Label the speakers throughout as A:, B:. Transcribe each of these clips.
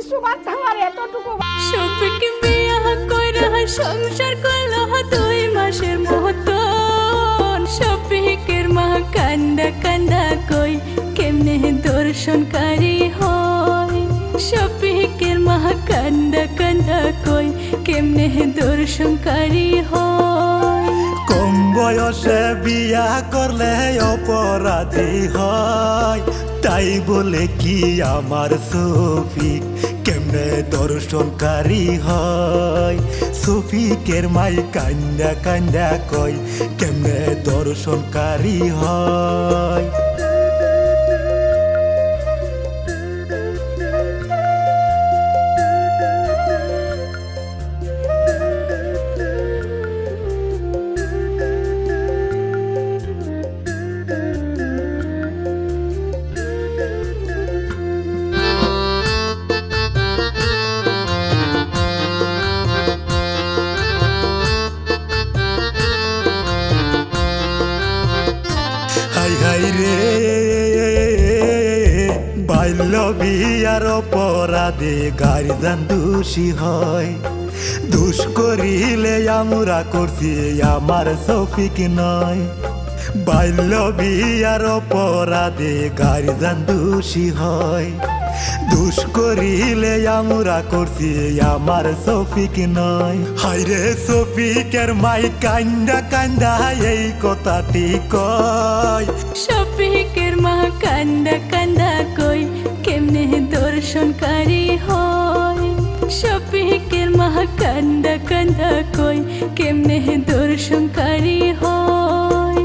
A: শিশু বাচ্চা আমার এতটুকু।
B: শফিক বিয়া কইরা সংসার করলো 2 মাসের মতন। শফিকের মা কান্দা কান্দা কই কেমনে দর্শনকারী হয়। শফিকের মা কান্দা কান্দা কই কেমনে দর্শনকারী হয়।
C: কম বয়সে বিয়া করলে অপরাধী হয়, তাই বলে কি আমার শফিক কেমনে দর্শনকারী হয়। শফিকের মাই কান্দা কান্দা কই কেমনে দর্শনকারী হয়। হাই হাই রে বাল্য বিয়ার অপরাধে গার্জিয়ান দোষী হয়। দোষ করিলে আমরা করছি আমার শফিক নয়। বাল্য বিয়ার অপরাধে গার্জিয়ান দোষী হয়। দোষ করিলে আমরা করছি আমার শফিক নয়। হাইরে শফিকের মাই কান্দা কান্দা এই কথাটি কয়।
B: শফিকের মা কান্দা কান্দা কই কেমনে দর্শনকারী হয়। শফিকের মা কান্দা কান্দা কই কেমনে দর্শনকারী হয়।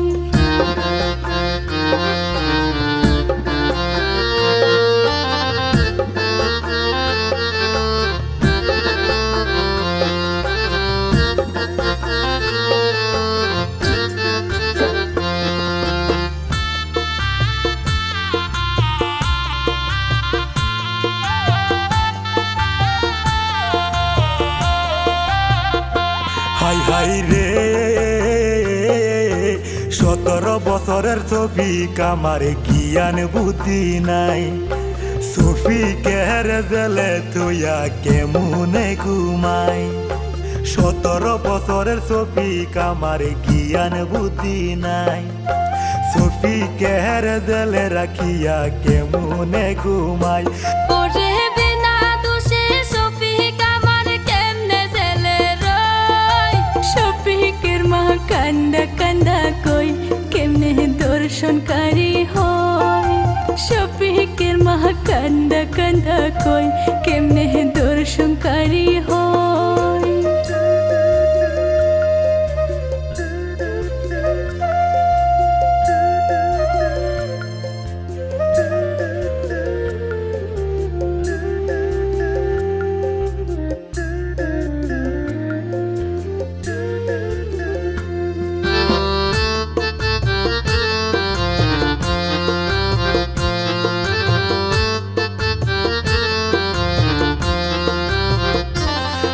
C: হাই হাই রে 17 বছরের শফিক আমার জ্ঞান বুদ্ধি নাই। শফিকের জেলে তুইয়া কেমনে ঘুমাই। 17 বছরের শফিক আমার জ্ঞান বুদ্ধি নাই। শফিকের জেলে রাখিয়া কেমনে ঘুমাই।
B: ওরে বিনা দোষে শফিক আমার কেমনে জেলে রয়। শফিকের মা কান্দা কান্দা কই কেমনে দর্শনকারী হয়। শফিকের মা কান্দা কান্দা কই কেমনে দর্শনকারী হয়।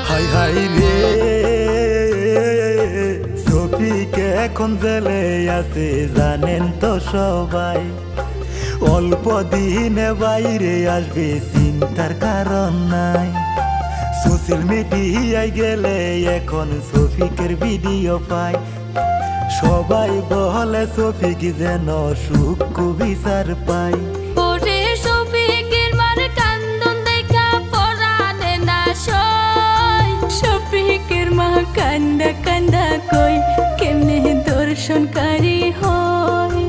C: হাই হাই রে শফিক এখন জেলে আছে জানেন তো সবাই। অল্প দিনে বাইরে আসবে চিন্তার কারণ নাই। সোশ্যাল মিডিয়ায় গেলে এখন শফিকের ভিডিও পাই। সবাই বলে শফিক যেন সুখ বিচার পাই।
B: ওরে শফিকের মার কান্দন দেখা পরানে না সয়। শফিকের মা কান্দা কান্দা কই কেমনে দর্শনকারী হয়।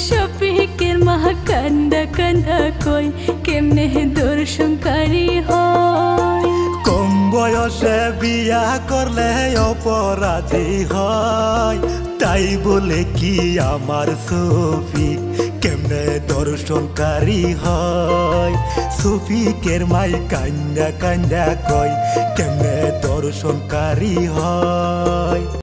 B: শফিকের মা কান্দা কান্দা কই কেমনে দর্শনকারী হয়।
C: কম বয়সে বিয়া করলে অপরাধী হয়, তাই বলে কি আমার শফিক কেমনে দর্শনকারী হয়। শফিকের মাই কান্দা কান্দা কই কেমনে দর্শনকারী হয়।